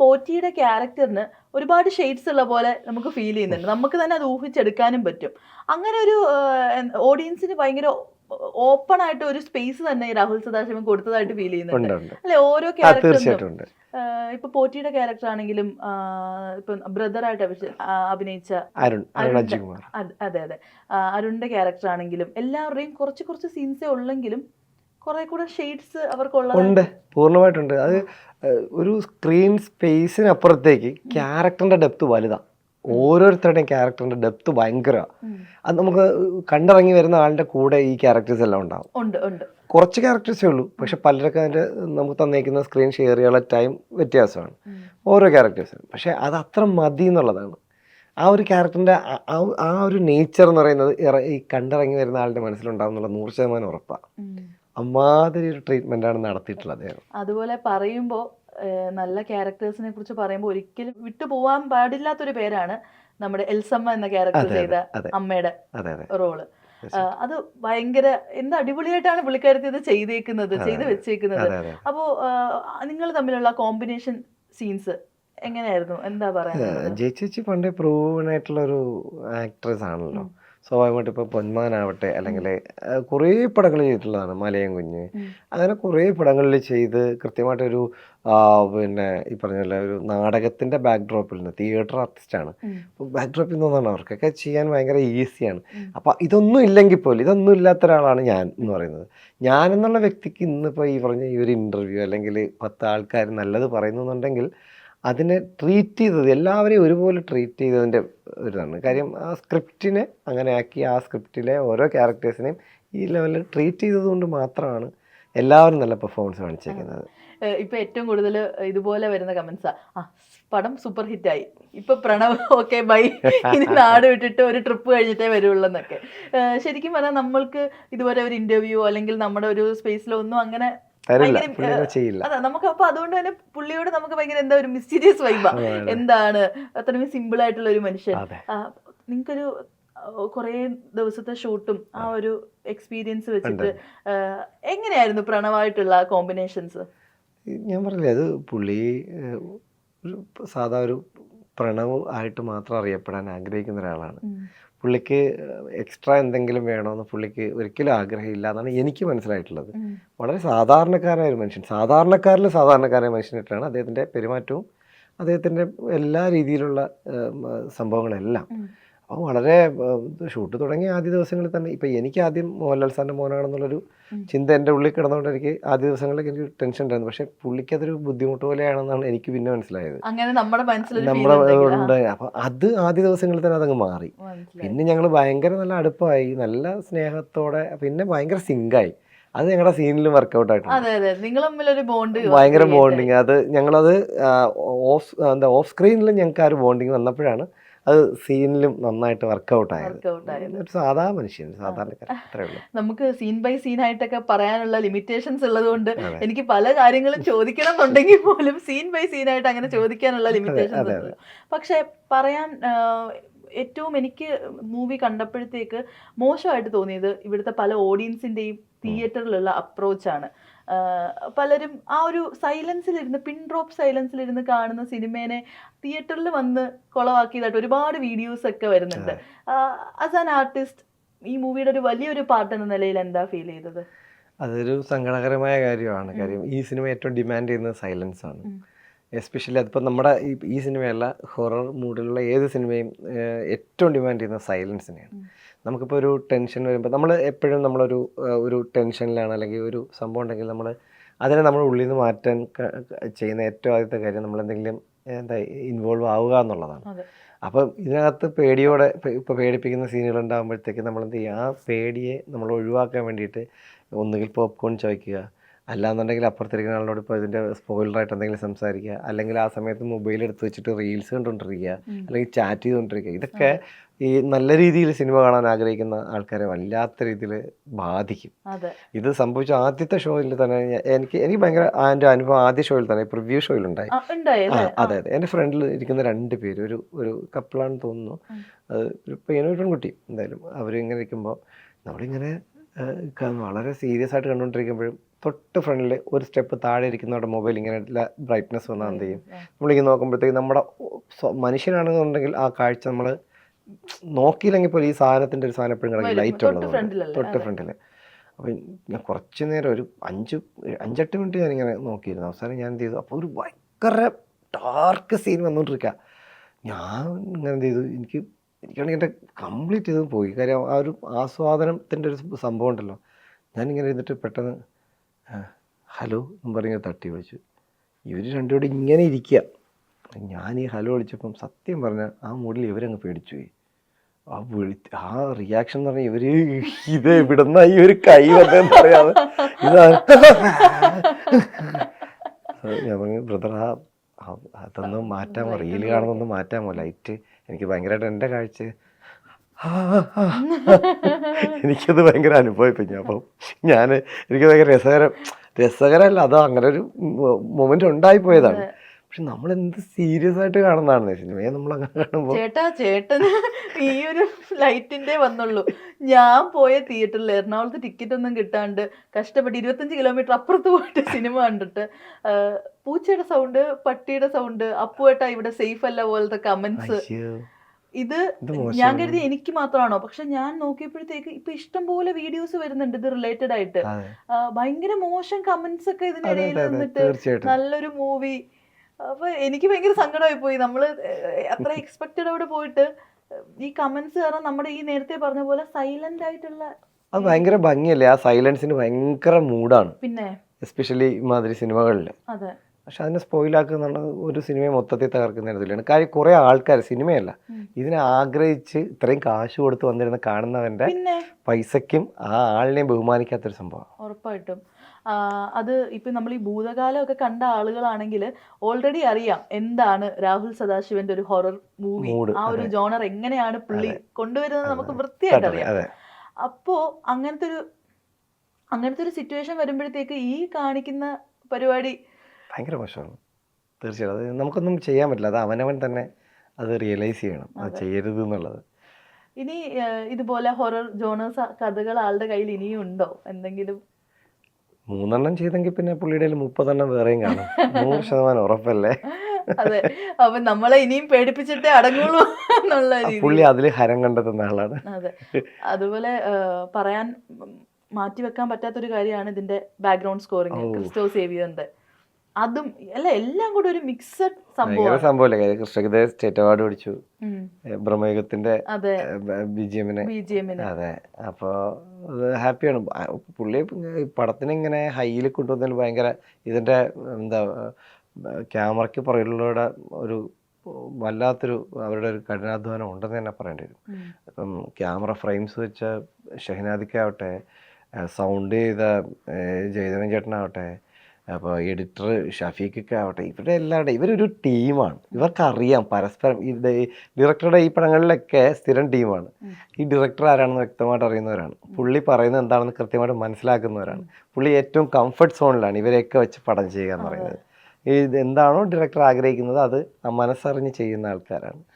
പോറ്റിയുടെ ക്യാരക്ടറിന് ഒരുപാട് ഷെയ്ഡ്സ് ഉള്ള പോലെ നമുക്ക് ഫീൽ ചെയ്യുന്നുണ്ട്. നമുക്ക് തന്നെ അത് ഊഹിച്ചെടുക്കാനും പറ്റും. അങ്ങനെ ഒരു ഓഡിയൻസിന് ഭയങ്കര ഓപ്പൺ ആയിട്ട് ഒരു സ്പേസ് തന്നെ ഈ രാഹുൽ സദാശിവൻ കൊടുത്തതായിട്ട് ഫീൽ ചെയ്യുന്നുണ്ട് അല്ലെ? ഓരോ ക്യാരക്ടറിനും ഇപ്പൊ പോറ്റിയുടെ ക്യാരക്ടർ ആണെങ്കിലും ഇപ്പൊ ബ്രദറായിട്ട് അഭിനയിച്ച അതെ അതെ അരുണിന്റെ ക്യാരക്ടർ ആണെങ്കിലും എല്ലാവരുടെയും കുറച്ച് കുറച്ച് സീൻസേ ഉള്ളെങ്കിലും കുറെ കൂടെ ഷെയ്ഡ്സ് അവർക്കുണ്ട്. പൂർണ്ണമായിട്ടുണ്ട്. അത് ഒരു സ്ക്രീൻ സ്പേസിനപ്പുറത്തേക്ക് ക്യാരക്ടറിന്റെ ഡെപ്ത് വലുതാ. ഓരോരുത്തരുടെയും ക്യാരക്ടറിന്റെ ഡെപ്ത് ഭയങ്കരമാണ്. അത് നമുക്ക് കണ്ടിറങ്ങി വരുന്ന ആളുടെ കൂടെ ഈ ക്യാരക്ടേഴ്സ് എല്ലാം ഉണ്ടാവും. കുറച്ച് ക്യാരക്ടേഴ്സേ ഉള്ളൂ, പക്ഷെ പലരൊക്കെ അതിന്റെ നമുക്ക് തന്നേക്കുന്ന സ്ക്രീൻ ഷെയർ ചെയ്യാനുള്ള ടൈം വ്യത്യാസമാണ് ഓരോ ക്യാരക്ടേഴ്സിനും. പക്ഷെ അത് അത്ര മതി എന്നുള്ളതാണ്. ആ ഒരു ക്യാരക്ടറിന്റെ ആ ഒരു നേച്ചർ എന്ന് പറയുന്നത് ഈ കണ്ടിറങ്ങി വരുന്ന ആളുടെ മനസ്സിലുണ്ടാവും എന്നുള്ള 100% ഉറപ്പാണ്. അമ്മാതിരി ഒരു ട്രീറ്റ്മെന്റ് ആണ് നടത്തിയിട്ടുള്ളത്. അതുപോലെ പറയുമ്പോൾ നല്ല ക്യാരക്ടേഴ്സിനെ കുറിച്ച് പറയുമ്പോൾ ഒരിക്കലും വിട്ടുപോകാൻ പാടില്ലാത്തൊരു പേരാണ് നമ്മുടെ എൽസമ്മ എന്ന ക്യാരക്ടർ ചെയ്ത അമ്മയുടെ റോള്. അത് ഭയങ്കര എന്ത് അടിപൊളിയായിട്ടാണ് പുള്ളിക്കാരത്തി ഇത് ചെയ്ത് വെച്ചേക്കുന്നത്. അപ്പോ നിങ്ങൾ തമ്മിലുള്ള കോമ്പിനേഷൻ സീൻസ് എങ്ങനെയായിരുന്നു? എന്താ പറയാ? ചേച്ചി പണ്ടേ പ്രൂവൺ ആയിട്ടുള്ള ഒരു ആക്ട്രസ് ആണല്ലോ. സ്വാഭാവികമായിട്ട് ഇപ്പോൾ പൊന്മാനാവട്ടെ, അല്ലെങ്കിൽ കുറേ പടങ്ങൾ ചെയ്തിട്ടുള്ളതാണ്. മലയം കുഞ്ഞ്, അങ്ങനെ കുറേ പടങ്ങളിൽ ചെയ്ത് കൃത്യമായിട്ടൊരു പിന്നെ ഈ പറഞ്ഞ പോലെ ഒരു നാടകത്തിൻ്റെ ബാക്ക്ഡ്രോപ്പിൽ നിന്ന് തിയേറ്റർ ആർട്ടിസ്റ്റാണ്. ബാക്ക്ഡ്രോപ്പിൽ നിന്നാണ് അവർക്കൊക്കെ ചെയ്യാൻ ഭയങ്കര ഈസിയാണ്. അപ്പോൾ ഇതൊന്നും ഇല്ലെങ്കിൽ പോലും, ഇതൊന്നും ഇല്ലാത്ത ഒരാളാണ് ഞാൻ എന്ന് പറയുന്നത്. ഞാൻ എന്നുള്ള വ്യക്തിക്ക് ഇന്നിപ്പോൾ ഈ പറഞ്ഞ ഈ ഒരു ഇൻ്റർവ്യൂ അല്ലെങ്കിൽ 10 ആൾക്കാർ നല്ലത് പറയുന്നുണ്ടെങ്കിൽ അതിനെ ട്രീറ്റ് ചെയ്തത്, എല്ലാവരെയും ഒരുപോലെ ട്രീറ്റ് ചെയ്തതിൻ്റെ ഒരിതാണ്. കാര്യം ആ സ്ക്രിപ്റ്റിനെ അങ്ങനെ ആക്കി ആ സ്ക്രിപ്റ്റിലെ ഓരോ ക്യാരക്ടേഴ്സിനെയും ഈ ലെവലിൽ ട്രീറ്റ് ചെയ്തത് കൊണ്ട് മാത്രമാണ് എല്ലാവരും നല്ല പെർഫോമൻസ് കാണിച്ചേക്കുന്നത്. ഇപ്പൊ ഏറ്റവും കൂടുതൽ ഇതുപോലെ വരുന്ന കമന്റ്സാ, പടം സൂപ്പർ ഹിറ്റായി, ഇപ്പൊ പ്രണവ് ഓക്കെ ബൈ, ഇനി നാട് വിട്ടിട്ട് ഒരു ട്രിപ്പ് കഴിഞ്ഞിട്ടേ വരുള്ളൂ എന്നൊക്കെ. ശരിക്കും പറഞ്ഞാൽ നമ്മൾക്ക് ഇതുവരെ ഒരു ഇന്റർവ്യൂ അല്ലെങ്കിൽ നമ്മുടെ ഒരു സ്പേസിലോ ഒന്നും അങ്ങനെ അതെ നമുക്ക്. അപ്പൊ അതുകൊണ്ട് തന്നെ പുള്ളിയോട് നമുക്ക് ഭയങ്കര എന്താ ഒരു മിസ്റ്റീരിയസ് വൈബാ. എന്താണ് അത്രയും സിമ്പിൾ ആയിട്ടുള്ള ഒരു മനുഷ്യൻ. നിങ്ങൾക്കൊരു കുറേ ദിവസത്തെ ഷൂട്ടും ആ ഒരു എക്സ്പീരിയൻസ് വെച്ചിട്ട് എങ്ങനെയായിരുന്നു പ്രണവായിട്ടുള്ള കോമ്പിനേഷൻസ്? ഞാൻ പറഞ്ഞില്ലേ, അത് പുള്ളി ഒരു സാധാ ഒരു പ്രണവ് ആയിട്ട് മാത്രം അറിയപ്പെടാൻ ആഗ്രഹിക്കുന്ന ഒരാളാണ്. പുള്ളിക്ക് എക്സ്ട്രാ എന്തെങ്കിലും വേണമെന്ന് പുള്ളിക്ക് ഒരിക്കലും ആഗ്രഹമില്ല എന്നാണ് എനിക്ക് മനസ്സിലായിട്ടുള്ളത്. വളരെ സാധാരണക്കാരായ ഒരു മനുഷ്യൻ, സാധാരണക്കാരിൽ സാധാരണക്കാരായ മനുഷ്യനായിട്ടാണ് അദ്ദേഹത്തിൻ്റെ പെരുമാറ്റവും അദ്ദേഹത്തിൻ്റെ എല്ലാ രീതിയിലുള്ള സംഭവങ്ങളെല്ലാം. അപ്പോൾ വളരെ ഷൂട്ട് തുടങ്ങിയ ആദ്യ ദിവസങ്ങളിൽ തന്നെ ഇപ്പം എനിക്ക് ആദ്യം മോഹൻലാൽ സാറിൻ്റെ മോനാണെന്നുള്ളൊരു ചിന്ത എൻ്റെ ഉള്ളിൽ കിടന്നുകൊണ്ട് എനിക്ക് ആദ്യ ദിവസങ്ങളിലേക്ക് എനിക്ക് ടെൻഷൻ ഉണ്ടായിരുന്നു. പക്ഷേ പുള്ളിക്ക് അതൊരു ബുദ്ധിമുട്ട് പോലെയാണെന്നാണ് എനിക്ക് പിന്നെ മനസ്സിലായത്. നമ്മുടെ ഉണ്ട്. അപ്പം അത് ആദ്യ ദിവസങ്ങളിൽ തന്നെ അതങ്ങ് മാറി. പിന്നെ ഞങ്ങൾ ഭയങ്കര നല്ല അടുപ്പമായി, നല്ല സ്നേഹത്തോടെ, പിന്നെ ഭയങ്കര സിങ്കായി. അത് ഞങ്ങളുടെ സീനിലും വർക്കൗട്ട് ആയിട്ടുണ്ട്. ഭയങ്കര ബോണ്ടിങ്. അത് ഞങ്ങളത് ഓഫ് സ്ക്രീനിലും ഞങ്ങൾക്ക് ആ ഒരു ബോണ്ടിങ് വന്നപ്പോഴാണ് അത് സീനിലും നന്നായിട്ട് വർക്കൗട്ട് ആയത്. ഒരു സാധാ മനുഷ്യൻ, സാധാരണക്കാരൻ, അത്രേ ഉള്ളൂ. നമുക്ക് സീൻ ബൈ സീൻ ആയിട്ടൊക്കെ പറയാനുള്ള ലിമിറ്റേഷൻസ് ഉള്ളത് കൊണ്ട് എനിക്ക് പല കാര്യങ്ങളും ചോദിക്കണം എന്നുണ്ടെങ്കിൽ പോലും സീൻ ബൈ സീൻ ആയിട്ട് അങ്ങനെ ചോദിക്കാനുള്ള ലിമിറ്റേഷൻസ് ഉണ്ട്. പക്ഷെ പറയാൻ ഏറ്റവും എനിക്ക് മൂവി കണ്ടപ്പോഴത്തേക്ക് മോശമായിട്ട് തോന്നിയത് ഇവിടുത്തെ പല ഓഡിയൻസിന്റെയും തിയേറ്ററിലുള്ള അപ്രോച്ചാണ്. പലരും ആ ഒരു സൈലൻസിലിരുന്ന്, പിൻ ഡ്രോപ്പ് സൈലൻസിലിരുന്ന് കാണുന്ന സിനിമേനെ തിയേറ്ററിൽ വന്ന് കൊളവാക്കിയതായിട്ട് ഒരുപാട് വീഡിയോസ് ഒക്കെ വരുന്നുണ്ട്. ആസ് ആൻ ആർട്ടിസ്റ്റ് ഈ മൂവിയുടെ ഒരു വലിയൊരു പാർട്ട് എന്ന നിലയിൽ എന്താ ഫീൽ ചെയ്തത്? അതൊരു സങ്കടകരമായ കാര്യമാണ്. കാര്യം ഈ സിനിമ ഏറ്റവും ഡിമാൻഡ് ചെയ്യുന്നത് സൈലൻസ് ആണ്. എസ്പെഷ്യലി അതിപ്പോൾ നമ്മുടെ ഈ സിനിമയല്ല, ഹൊറർ മൂഡിലുള്ള ഏത് സിനിമയും ഏറ്റവും ഡിമാൻഡ് ചെയ്യുന്നത് സൈലൻസിനെയാണ്. നമുക്കിപ്പോൾ ഒരു ടെൻഷൻ വരുമ്പോൾ നമ്മൾ എപ്പോഴും ഒരു ടെൻഷനിലാണ്, അല്ലെങ്കിൽ ഒരു സംഭവം ഉണ്ടെങ്കിൽ അതിനെ നമ്മുടെ ഉള്ളിൽ നിന്ന് മാറ്റാൻ ചെയ്യുന്ന ഏറ്റവും ആദ്യത്തെ കാര്യം നമ്മളെന്തെങ്കിലും ഇൻവോൾവ് ആവുക എന്നുള്ളതാണ്. അപ്പം ഇതിനകത്ത് പേടിയോടെ ഇപ്പോൾ പേടിപ്പിക്കുന്ന സീനുകൾ ഉണ്ടാകുമ്പോഴത്തേക്ക് നമ്മളെന്ത് ചെയ്യുക, ആ പേടിയെ നമ്മൾ ഒഴിവാക്കാൻ വേണ്ടിയിട്ട് ഒന്നുകിൽ പോപ്കോൺ ചോദിക്കുക, അല്ലാന്നുണ്ടെങ്കിൽ അപ്പുറത്തിരിക്കുന്ന ആളോട് ഇപ്പോൾ ഇതിൻ്റെ സ്പോയിലറായിട്ട് എന്തെങ്കിലും സംസാരിക്കുക, അല്ലെങ്കിൽ ആ സമയത്ത് മൊബൈൽ എടുത്ത് വെച്ചിട്ട് റീൽസ് കണ്ടുകൊണ്ടിരിക്കുക, അല്ലെങ്കിൽ ചാറ്റ് ചെയ്തുകൊണ്ടിരിക്കുക. ഇതൊക്കെ ഈ നല്ല രീതിയിൽ സിനിമ കാണാൻ ആഗ്രഹിക്കുന്ന ആൾക്കാരെ വല്ലാത്ത രീതിയിൽ ബാധിക്കും. ഇത് സംഭവിച്ച ആദ്യത്തെ ഷോയിൽ തന്നെ എനിക്ക് ഭയങ്കര എൻ്റെ അനുഭവം ആദ്യ ഷോയിൽ തന്നെ, പ്രിവ്യൂ ഷോയിലുണ്ടായി. അതെ, എൻ്റെ ഫ്രണ്ടിൽ ഇരിക്കുന്ന 2 പേര്, ഒരു കപ്പിളാണെന്ന് തോന്നുന്നു, അത് ഒരു പയ്യനും ഒരു പെൺകുട്ടി, എന്തായാലും അവരിങ്ങനെ ഇരിക്കുമ്പോൾ നമ്മളിങ്ങനെ വളരെ സീരിയസ് ആയിട്ട് കണ്ടുകൊണ്ടിരിക്കുമ്പോഴും തൊട്ട് ഫ്രണ്ടിൽ ഒരു സ്റ്റെപ്പ് താഴെ ഇരിക്കുന്നവരുടെ മൊബൈൽ ഇങ്ങനെ ബ്രൈറ്റ്നസ് വന്നാൽ എന്ത് ചെയ്യും, നമ്മളിങ്ങനെ നോക്കുമ്പോഴത്തേക്ക് നമ്മുടെ മനുഷ്യനാണെന്നുണ്ടെങ്കിൽ ആ കാഴ്ച നമ്മൾ നോക്കിയില്ലെങ്കിൽ പോലും ഈ സാധനത്തിൻ്റെ ഒരു സാധനം എപ്പോഴും കിടക്കും ലൈറ്റ് ഉള്ളത് തൊട്ട് ഫ്രണ്ടിൽ. അപ്പം ഞാൻ കുറച്ച് നേരം ഒരു 5-8 മിനിറ്റ് ഞാനിങ്ങനെ നോക്കിയിരുന്നു. അവസാനം ഞാൻ എന്ത് ചെയ്തു, അപ്പോൾ ഒരു ഭയങ്കര ഡാർക്ക് സീൻ വന്നുകൊണ്ടിരിക്കുക. ഞാൻ ഇങ്ങനെ എന്ത് ചെയ്തു, എനിക്കാണെങ്കിൽ എൻ്റെ കംപ്ലീറ്റ് ചെയ്ത് പോയി. കാര്യം ആ ഒരു ആസ്വാദനത്തിൻ്റെ ഒരു സംഭവം ഉണ്ടല്ലോ. ഞാനിങ്ങനെ ഇരുന്നിട്ട് പെട്ടെന്ന് ഹലോ എന്ന് പറഞ്ഞ് തട്ടി വിളിച്ചു. ഇവർ രണ്ടുകൂടി ഇങ്ങനെ ഇരിക്കുക. ഞാൻ ഈ ഹലോ വിളിച്ചപ്പം സത്യം പറഞ്ഞാൽ ആ മൂഡിൽ ഇവരങ്ങ് പേടിച്ചു പോയി. ആ റിയാക്ഷൻ എന്ന് പറഞ്ഞാൽ ഇവര് ഇത് എവിടുന്ന ഈ ഒരു കൈ വന്നതെന്ന് പറയാതെ ഞാൻ പറഞ്ഞു ബ്രദർ അതൊന്നും മാറ്റാമോ, റീല് കാണുന്നൊന്നും മാറ്റാമോ, ലൈറ്റ് എനിക്ക് ഭയങ്കരമായിട്ട് എൻ്റെ കാഴ്ച എനിക്കത് ഭയങ്കര അനുഭവപ്പെട്ടു. അപ്പം എനിക്ക് ഭയങ്കര രസകരമല്ല, അത് അങ്ങനെ ഒരു മൊമെന്റ് ഉണ്ടായിപ്പോയതാണ്. പക്ഷെ നമ്മൾ എന്ത് സീരിയസ് ആയിട്ട് കാണുന്നതാണ് സിനിമയെ നമ്മളങ്ങനെ കാണുമ്പോൾ. ചേട്ടന് ഈ ഒരു ലൈറ്റിന്റെ വന്നുള്ളൂ. ഞാൻ പോയ തിയേറ്ററിൽ എറണാകുളത്ത് ടിക്കറ്റ് ഒന്നും കിട്ടാണ്ട് കഷ്ടപ്പെട്ട് 25 കിലോമീറ്റർ അപ്പുറത്ത് പോയിട്ട് സിനിമ കണ്ടിട്ട് പൂച്ചയുടെ സൗണ്ട്, പട്ടിയുടെ സൗണ്ട്, അപ്പുവേട്ടാ ഇവിടെ സേഫ് അല്ല പോലത്തെ കമന്റ്സ്. ഇത് ഞാൻ കരുതി എനിക്ക് മാത്രമാണോ, പക്ഷെ ഞാൻ നോക്കിയപ്പോഴത്തേക്ക് ഇപ്പൊ ഇഷ്ടം പോലെ വീഡിയോസ് വരുന്നുണ്ട് ഇത് റിലേറ്റഡ് ആയിട്ട്. ഭയങ്കര മോശം കമന്റ്സ് ഒക്കെ ഇതിനിടയിൽ നിന്നിട്ട് നല്ലൊരു മൂവി. അപ്പൊ എനിക്ക് ഭയങ്കര സങ്കടമായി പോയി. നമ്മള് അത്ര എക്സ്പെക്റ്റഡോടെ പോയിട്ട് ഈ കമന്റ്സ് കാരണം നമ്മുടെ ഈ നേരത്തെ പറഞ്ഞ പോലെ സൈലന്റ് ആയിട്ടുള്ള അത് ഭയങ്കര ഭംഗിയല്ലേ, ആ സൈലൻസിന് ഭയങ്കര മൂഡാണ്. പിന്നെ എസ്പെഷ്യലി ഇമാതിരി സിനിമകളിൽ. അതെ, പക്ഷെ അതിനെ സ്പോയിലാക്കുന്ന ഒരു സിനിമയെ മൊത്തത്തിൽ തകർക്കുന്ന ഇതിലാണ്. കാര്യം കുറെ ആൾക്കാർ സിനിമയല്ല ഇതിനെ ആഗ്രഹിച്ച് ഇത്രയും കാശ് കൊടുത്ത് വന്നിരുന്ന കാണുന്നവന്റെ പൈസക്കും ആ ആളിനെയും ബഹുമാനിക്കാത്തൊരു സംഭവം ഉറപ്പായിട്ടും. അത് ഇപ്പം നമ്മൾ ഈ ഭൂതകാലമൊക്കെ കണ്ട ആളുകളാണെങ്കിൽ ഓൾറെഡി അറിയാം എന്താണ് രാഹുൽ സദാശിവന്റെ ഒരു ഹൊറർ മൂവി, ആ ഒരു ജോണർ എങ്ങനെയാണ് പുള്ളി കൊണ്ടുവരുന്നത് നമുക്ക് വൃത്തിയായിട്ട് അറിയാം. അപ്പോ അങ്ങനത്തെ ഒരു സിറ്റുവേഷൻ വരുമ്പോഴത്തേക്ക് ഈ കാണിക്കുന്ന പരിപാടി ഭയങ്കര മോശമാണ്. തീർച്ചയായിട്ടും അത് നമുക്കൊന്നും ചെയ്യാൻ പറ്റില്ല. അത് അവനവൻ തന്നെ അത് റിയലൈസ് ചെയ്യണം, അത് ചെയ്യരുത് എന്നുള്ളത്. ഇനി ഇതുപോലെ ഹൊറർ ജോണേഴ്സ് കഥകൾ ആളുടെ കയ്യിൽ ഇനിയും ഉണ്ടോ എന്തെങ്കിലും? 3 ചെയ്തെങ്കിൽ പിന്നെ പുള്ളിയുടെ 30 വേറെയും കാണും. 100% ഉറപ്പല്ലേ? അതെ, അപ്പൊ നമ്മളെ ഇനിയും പേടിപ്പിച്ചിട്ടേ അടങ്ങുള്ളൂ എന്നുള്ള രീതി പുള്ളി അതിൽ ഹരം കണ്ടെത്തുന്ന ആളാണ്. അതെ, അതുപോലെ പറയാൻ മാറ്റിവെക്കാൻ പറ്റാത്തൊരു കാര്യമാണ് ഇതിന്റെ ബാക്ക്ഗ്രൗണ്ട് സ്കോറിങ്. ക്രിസ്റ്റോ സേവിയറിന്റെ അതും അല്ല, എല്ലാം കൂടെ ഒരു മിക്സഡ് സംഭവമല്ലേ. കൃഷ്ണഗീത സ്റ്റേറ്റ് അവാർഡ് പിടിച്ചു ബ്രഹ്മയുഗത്തിന്റെ BGM-ന്. അതെ, അപ്പോൾ അത് ഹാപ്പിയാണ്. പുള്ളി പടത്തിന് ഇങ്ങനെ ഹൈയിൽ കൊണ്ടുവന്നതിൽ ഭയങ്കര ഇതിന്റെ എന്താ ക്യാമറയ്ക്ക് പുറകിലുള്ള ഒരു വല്ലാത്തൊരു അവരുടെ ഒരു കഠിനാധ്വാനം ഉണ്ടെന്ന് തന്നെ പറയേണ്ടി വരും. ഇപ്പം ക്യാമറ ഫ്രെയിംസ് വെച്ച ഷഹനാദിക്കാവട്ടെ, സൗണ്ട് ചെയ്ത ജയദേവൻ ചേട്ടനാവട്ടെ, അപ്പോൾ എഡിറ്റർ ഷഫീഖൊക്കെ ആവട്ടെ, ഇവരൊരു ടീമാണ്. ഇവർക്കറിയാം പരസ്പരം. ഡയറക്ടറുടെ ഈ പടങ്ങളിലൊക്കെ സ്ഥിരം ടീമാണ്. ഈ ഡയറക്ടർ ആരാണെന്ന് വ്യക്തമായിട്ട് അറിയുന്നവരാണ്. പുള്ളി പറയുന്നത് എന്താണെന്ന് കൃത്യമായിട്ട് മനസ്സിലാക്കുന്നവരാണ്. പുള്ളി ഏറ്റവും കംഫർട്ട് സോണിലാണ് ഇവരെയൊക്കെ വെച്ച് പടം ചെയ്യുക എന്ന് പറയുന്നത്. എന്താണോ ഡയറക്ടർ ആഗ്രഹിക്കുന്നത് അത് മനസ്സറിഞ്ഞ് ചെയ്യുന്ന ആൾക്കാരാണ്.